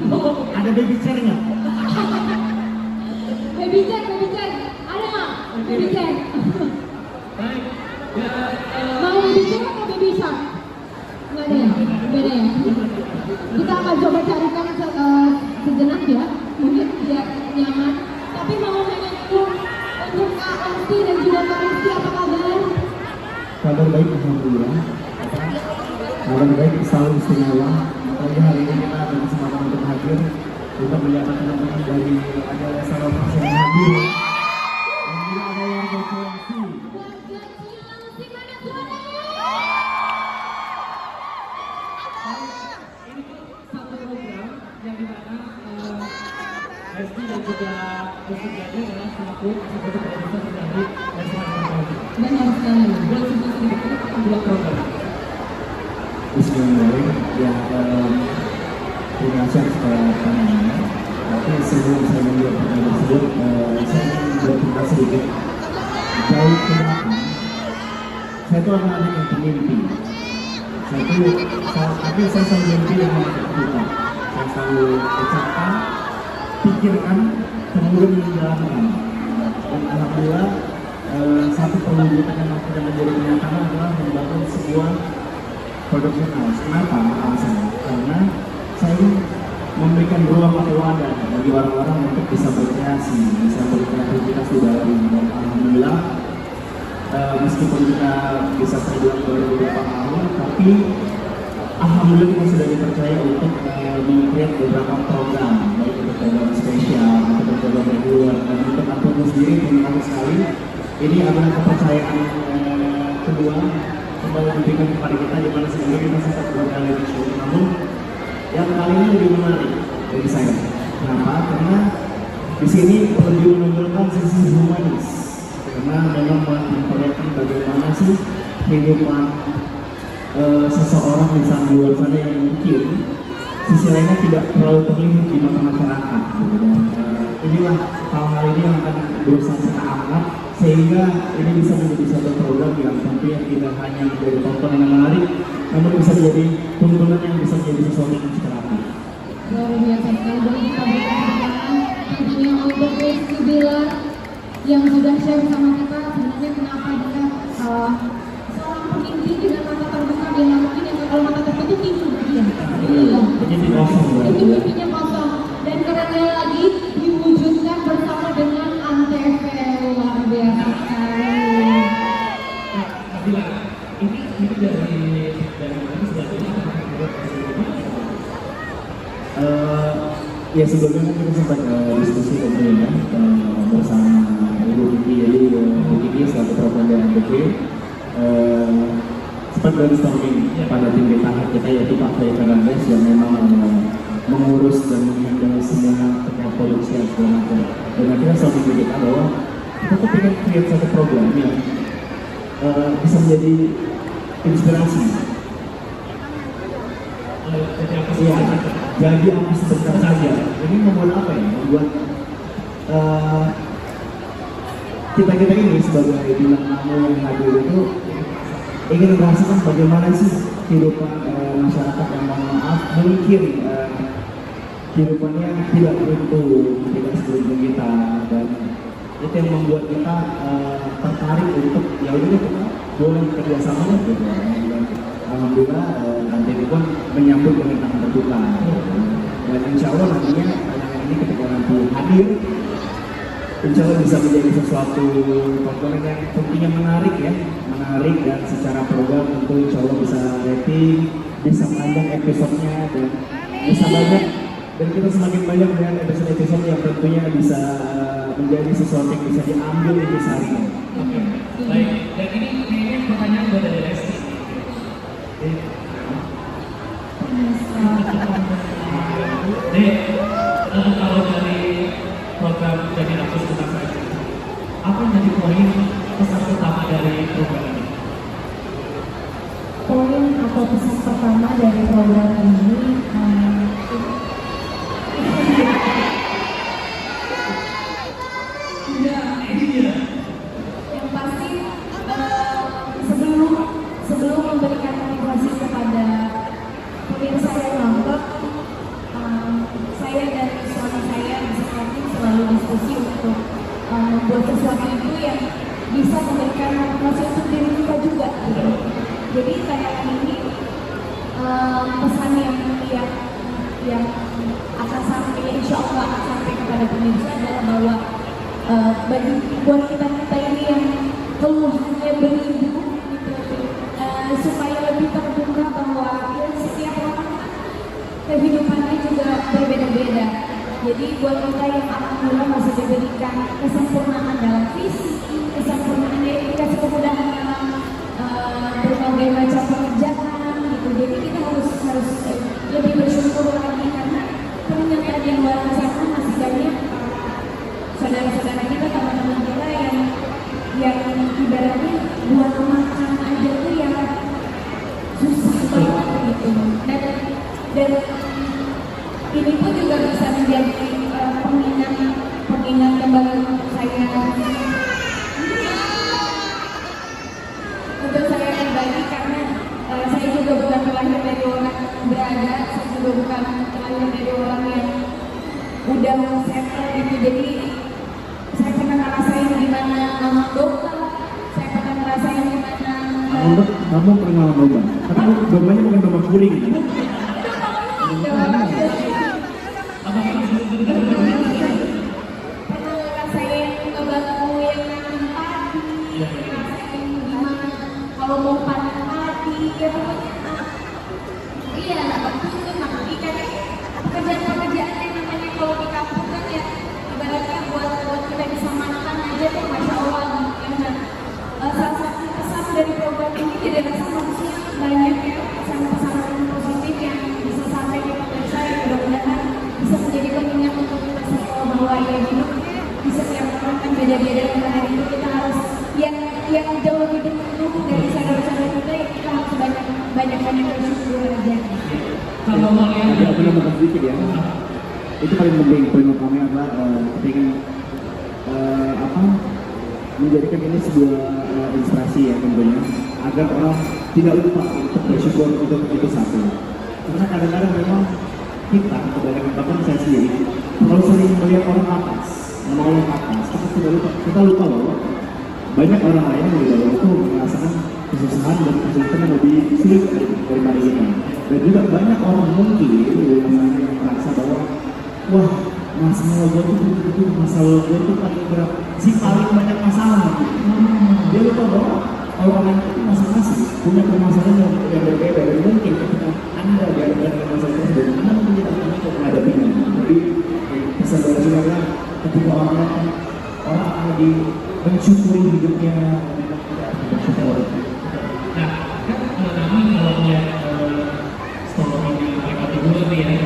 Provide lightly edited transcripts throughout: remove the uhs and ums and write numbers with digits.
Ada baby chair nggak? Baby chair, ada nggak? Baby chair. Baik, ya, Mau baby chair atau baby shark? Nggak ada ya? Beda ya? Kita akan coba carikan sejenak ya, mungkin biar nyaman. Tapi mau nanya dulu untuk Kak Esti dan juga Kak Rizky, apa kabar? Kabar baik, alhamdulillah. Kabar baik, selalu istimewa. Makanya hari ini kita ada kesempatan untuk hadir untuk melihat teman-teman dari acara Sarawak yang hadir. Dan juga ada warga Sulawesi. Warga Cilengsi, mana suaranya? ini tuh satu program yang dimana Resti dan juga Resti Jadi adalah selaku eksekutif produser dari restoran. Benar sekali. Buat season ini kita akan buat program. Bismillahirrahmanirrahim. Ya, terima kasih atas pertanyaannya. Tapi sebelum saya menjawab pertanyaan tersebut, saya ingin bercerita sedikit. Jauh ke belakang, saya itu anak anak yang pemimpi. Saya selalu mimpi dengan kita. Saya selalu ucapkan, pikirkan, kemudian menjalankan. Dan alhamdulillah, satu perwujudan yang akan menjadi kenyataan adalah membangun sebuah production house. Kenapa alasannya? Karena saya ingin memberikan ruang atau wadah bagi orang-orang untuk bisa berkreasi, bisa berkreativitas di dalam. Dan alhamdulillah, meskipun kita bisa terbilang baru beberapa tahun, tapi alhamdulillah kita sudah dipercaya untuk meng-create beberapa program, baik untuk program spesial atau program reguler. Dan untuk aku sendiri, terima kasih sekali. Ini adalah kepercayaan kedua kembali diberikan kepada kita, di mana sebelumnya kita sempat berkali di show. Namun yang kali ini lebih menarik bagi saya. Kenapa? Karena di sini lebih menunjukkan sisi humanis. Karena memang memperlihatkan bagaimana sih kehidupan seseorang di sana luar sana yang mungkin sisi lainnya tidak terlalu terlihat di mata masyarakat. Inilah hal-hal ini yang akan berusaha kita angkat sehingga ini bisa menjadi satu program yang tentunya tidak hanya menjadi tontonan yang menarik, namun bisa menjadi tuntunan yang bisa menjadi sesuatu yang inspiratif. Luar biasa sekali, dan kita berikan tentunya untuk Rizky Bilar yang sudah share sama kita sebenarnya kenapa dia seorang pemimpi dengan mata terbuka, dia mungkin yang kalau mata tertutup tidur dia. Iya. Penyidik kosong Itu mimpinya kosong, dan kerennya lagi diwujudkan bersama dengan Antv. Luar biasa sekali. Nabila, ini dari mana sudah ini akan membuat Ya sebelumnya kita sempat diskusi tentunya bersama Ibu Kiki, jadi Ibu Kiki selaku program dari MPP sempat brainstorming pada tim kita yaitu Pak Fai Fernandes yang memang mengurus dan menghandle semua terkait produksi dan segala macam. Dan akhirnya selalu kita bahwa kita tuh pengen create satu program yang bisa menjadi inspirasi. Iya, jadi aku sebentar saja. Ini membuat apa ya? Membuat kita ini sebagai bintang tamu yang hadir itu ingin merasakan bagaimana sih kehidupan masyarakat yang mohon maaf mungkin kehidupannya tidak beruntung, tidak seberuntung kita, dan itu yang membuat kita tertarik untuk ya udah kita boleh kerjasama gitu. Alhamdulillah nanti pun menyambut dengan tangan terbuka. Dan insya Allah nantinya ini ketika nanti hadir, insya Allah bisa menjadi sesuatu tontonan yang tentunya menarik ya, menarik, dan secara program tentu insya Allah bisa rating, bisa panjang episodenya, dan bisa banyak, dan kita semakin banyak dengan episode-episode yang tentunya bisa menjadi sesuatu yang bisa diambil intisarinya. Oke, baik. Dan ini pertanyaan buat dari Resti. Kalau dari program Jadi Ratus Tentang Saya, apa yang jadi poin pesan utama dari program ini? Poin atau pesan pertama dari program ini yang pasti sebelum memberikan motivasi kepada pemirsa yang nonton, berdiskusi untuk membuat sesuatu itu yang bisa memberikan motivasi untuk diri kita juga gitu. Jadi tayangan ini pesan yang akan sampai, insya Allah akan sampai kepada pemirsa adalah bahwa bagi buat kita ini yang keluhannya beribu gitu, supaya lebih terbuka bahwa ya, setiap orang kehidupannya juga berbeda-beda. Jadi buat kita yang alhamdulillah masih diberikan kesempurnaan dalam fisik, kesempurnaan dikasih kemudahan dalam berbagai macam pekerjaan gitu. Jadi kita harus lebih bersyukur lagi karena ternyata di luar sana masih banyak saudara-saudara kita, teman-teman kita yang ibaratnya buat makan aja tuh yang susah banget gitu. Dan ini pun juga bisa menjadi pengingat kembali untuk saya pribadi karena saya juga bukan terlahir dari orang berada, saya juga bukan terlahir dari orang yang udah settle gitu. Jadi saya pernah ngerasain gimana nama dokter, saya pernah ngerasain gimana kamu pernah domba, tapi dombanya bukan domba guling. pernah ngerasain ngebantu yang nanam padi, ngerasain gimana kalau mau panen padi, ya pokoknya iya, itu makan ikan, pekerjaan-pekerjaan yang namanya kalau di kampung kan ya ibaratnya buat kita bisa makan aja tuh masya Allah gitu ya. Salah satu pesan dari program ini tidak rasa manusia banyak ya pesan-pesan positif yang bisa sampai ke pemirsa yang mudah-mudahan bisa menjadi pengingat untuk kita semua bahwa ya hidup di setiap orang kan beda-beda, dan hari itu kita harus yang jauh lebih penuh dari saudara-saudara kita, ya kita harus banyak bersyukur aja. Kalau mau yang Aku nambahkan sedikit ya. Itu paling penting, poin utama adalah ingin menjadikan ini sebuah inspirasi ya tentunya, agar orang tidak lupa untuk bersyukur untuk itu satu. Karena kadang-kadang memang kita, kebanyakan bahkan saya sendiri, terlalu sering melihat orang atas, menolong atas, tapi kita lupa bahwa banyak orang lain yang di bawah itu merasakan kesusahan dan kesulitan yang lebih sulit daripada kita. Dan juga banyak orang mungkin yang merasa bahwa wah, masalah gue tuh masalah gue tuh paling berat, si paling banyak masalah gitu. Dia lupa bahwa orang lain itu masing-masing punya permasalahan yang berbeda, dan mungkin ketika Anda dihadapkan dengan masalah tersebut, Anda mungkin tidak bisa menghadapinya. Jadi pesan dari saya adalah ketika orang akan mensyukuri hidupnya, bersyukur. nah kan kami kalau melihat story mereka timur nih ya,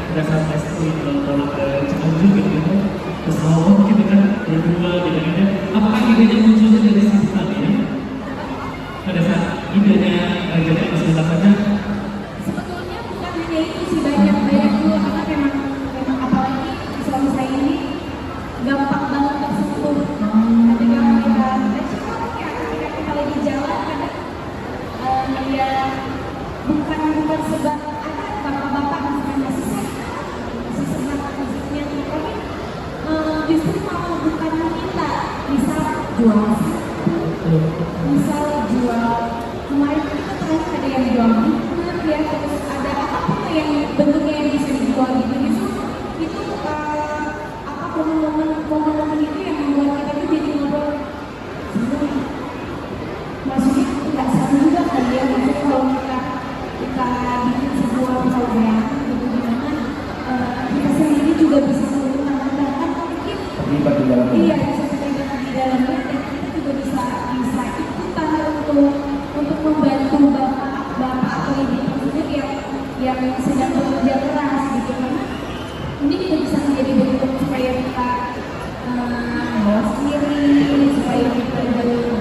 pada saat tes kalau Cianjur gitu kan, pesawat gitu kan berdua gitu kan, apakah idenya munculnya dari situ tadi ya? Pada saat idenya jadi kesempatan Sebetulnya bukan hanya itu sih, banyak juga karena memang apalagi suami saya ini gampang banget tersentuh. Ketika ketika kita lagi jalan kadang dia bukan sebab bapak-bapak masih sesak musiknya, tapi justru malah bukan kita bisa jual, misal jual kemarin kita terakhir ada yang jual bunga ya, terus ada apa yang bentuknya yang bisa dijual gitu, justru itu momen-momen itu yang membuat kita tuh jadi ngobrol. Maksudnya nggak seru juga kan ya, maksudnya kalau kita bikin sebuah program gitu gimana kita sendiri juga bisa menambahkan mungkin Terlibat di dalamnya. iya, bisa terlibat di dalamnya, dan kita juga bisa ikutan untuk membantu bapak atau ibu tersebut yang sedang bekerja keras gitu kan. Ini juga bisa menjadi bentuk supaya kita bawa sendiri, supaya kita lebih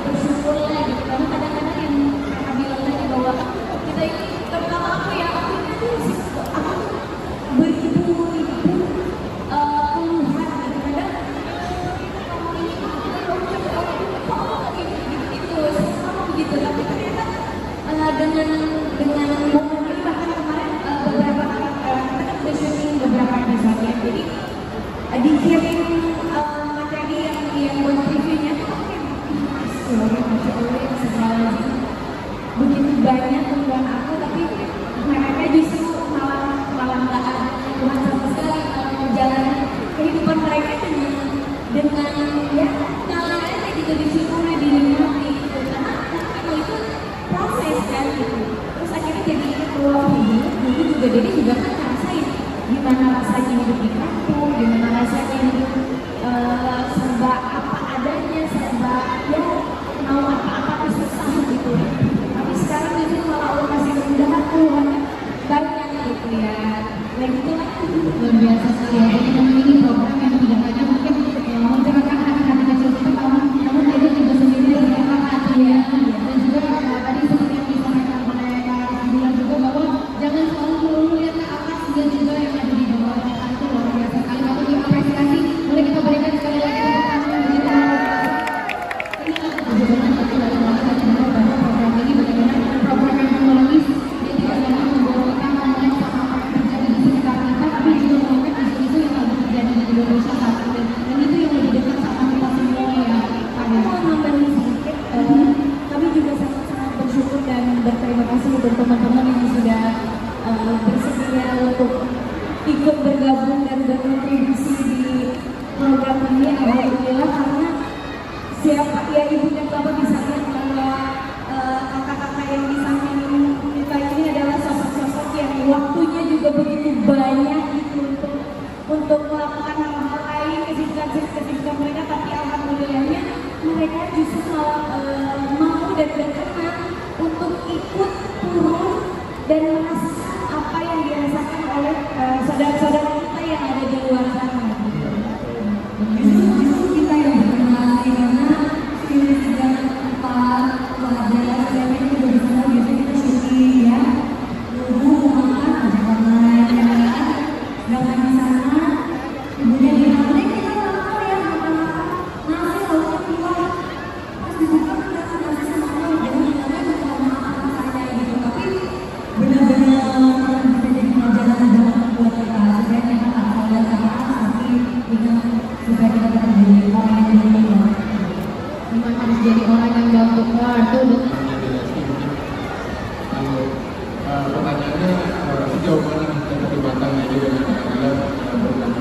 bersyukur lah gitu. Karena kadang-kadang yang kakak bilang tadi bahwa kita ini, terutama aku ya, aku beribu-ibu keluhan kadang-kadang gitu, tapi ternyata dengan momen ini bahkan kemarin beberapa kita syuting beberapa episode ya, jadi dikirim materi yang buat reviewnya tuh pakai Masya Allah yang segala begitu banyak tujuan aku, tapi mereka justru malah nggak ada Tuhan sama sekali, malah menjalani kehidupan mereka dengan ya jalan aja gitu, disyukuri, dinikmati gitu. Karena kalau itu proses kan gitu. Terus akhirnya jadi keluar hidup, dulu juga jadi juga kan ngerasain gimana rasanya hidup di kampung, gimana rasanya hidup serba apa adanya, serba ya mau apa-apa tuh susah gitu. Tapi sekarang itu malah Allah kasih kemudahan Tuhan banyak gitu ya. Dan itu kan luar biasa sekali ya. Jadi memang ini program yang tidak hanya mungkin mencerahkan hati-hati kecil kita, namun ini juga sendiri mencerahkan hati ya. Dan juga tadi seperti yang disampaikan oleh Kak Bilang juga bahwa jangan selalu melulu lihat ke atas dan juga yang ada di bawah. Itu luar biasa sekali. Aku diapresiasi. Boleh kita berikan sekali lagi tepuk tangan begitu. Ini bagaimana kita dalam melihat bahwa program ini bagaimana program yang teknologis, dia tidak hanya membawa kita mengenai sama apa yang terjadi di sekitar kita, tapi juga mengangkat isu-isu yang lagi terjadi di Indonesia saat ini. Dan itu yang lebih dekat sama kita semua ya. Aku mau nambahin sedikit, kami juga sangat-sangat bersyukur dan berterima kasih untuk teman-teman yang sudah bersedia untuk ikut bergabung dan berkontribusi di program ini. Alhamdulillah, karena siapa ya ibu dan bapak bisa lihat bahwa kakak-kakak yang di samping kita ini adalah sosok-sosok yang waktunya juga begitu banyak gitu untuk melakukan hal-hal lain, kesibukan mereka, tapi alhamdulillahnya mereka justru mau dan berkenan untuk ikut turun dan merasakan apa yang dirasakan oleh saudara-saudara kita yang ada di luar sana. Justru kita yang berkenan karena ini sudah tempat pelajaran dan ini juga di sana biasanya kita syuting ya, dulu makan ajak online ya kan, dengan di sana ibunya di mana kita makan ya, makan nasi lauknya keluar, terus dibuka kan nasi sama ayam, jadi kita makan makan saja gitu, tapi benar-benar bisa jadi pelajaran buat kita supaya kita nggak salah keras, tapi supaya kita tetap jadi orang yang bermanfaat. Memang harus jadi orang yang down to earth tuh. Kalau pertanyaannya sejauh mana keterlibatannya juga dengan program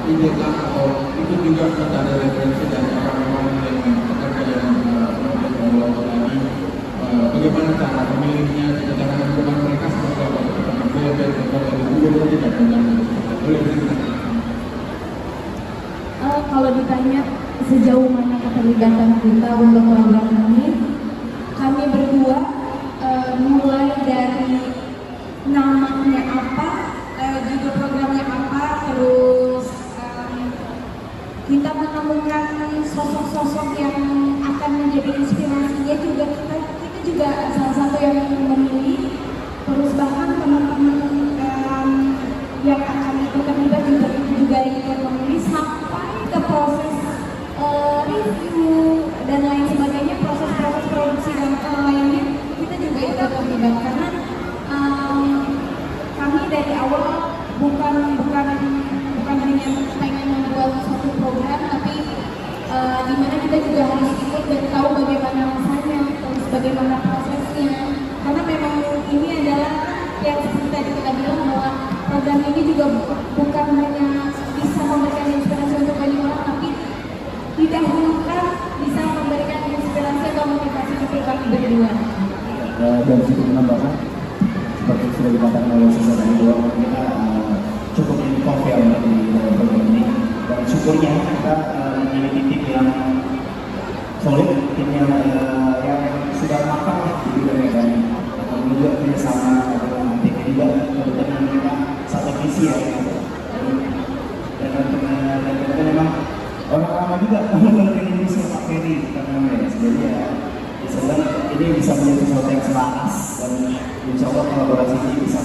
ini atau itu juga kita ada referensi dari orang-orang yang pekerja yang mengelola ini, bagaimana cara memilihnya, cara menentukan mereka seperti apa? Boleh tidak boleh bercerita. Kalau ditanya sejauh mana keterlibatan kita untuk program ini, kami berdua mulai dari namanya apa, juga programnya apa, terus kita menemukan sosok-sosok yang akan menjadi inspirasinya juga, kita juga salah satu yang memilih, terus bahkan teman-teman yang akan ikut terlibat juga ikut memilih sampai ke proses review dan lain sebagainya, proses-proses produksi dan lainnya kita juga ikut terlibat karena kami dari awal bukan hanya pengen membuat suatu program, tapi di mana kita juga harus ikut dan tahu bagaimana rasanya, terus bagaimana prosesnya, karena memang ini adalah yang seperti tadi kita bilang bahwa program ini juga bukan hanya bisa memberikan inspirasi untuk banyak orang, tapi didahulukan bisa memberikan inspirasi atau motivasi untuk kami berdua. Dari situ menambahkan seperti sudah dikatakan oleh saudara bahwa kita cukup involved ya di dalam program ini, dan syukurnya kita memiliki tim yang solid, tim yang sudah matang di bidangnya, dan juga kerjasama dengan tim juga kebetulan kita satu visi ya, dan kita memang orang lama juga kalau ini bisa Pak Ferry karena jadi ya sebenarnya ini bisa menjadi sesuatu yang selaras, dan insya Allah kolaborasi ini bisa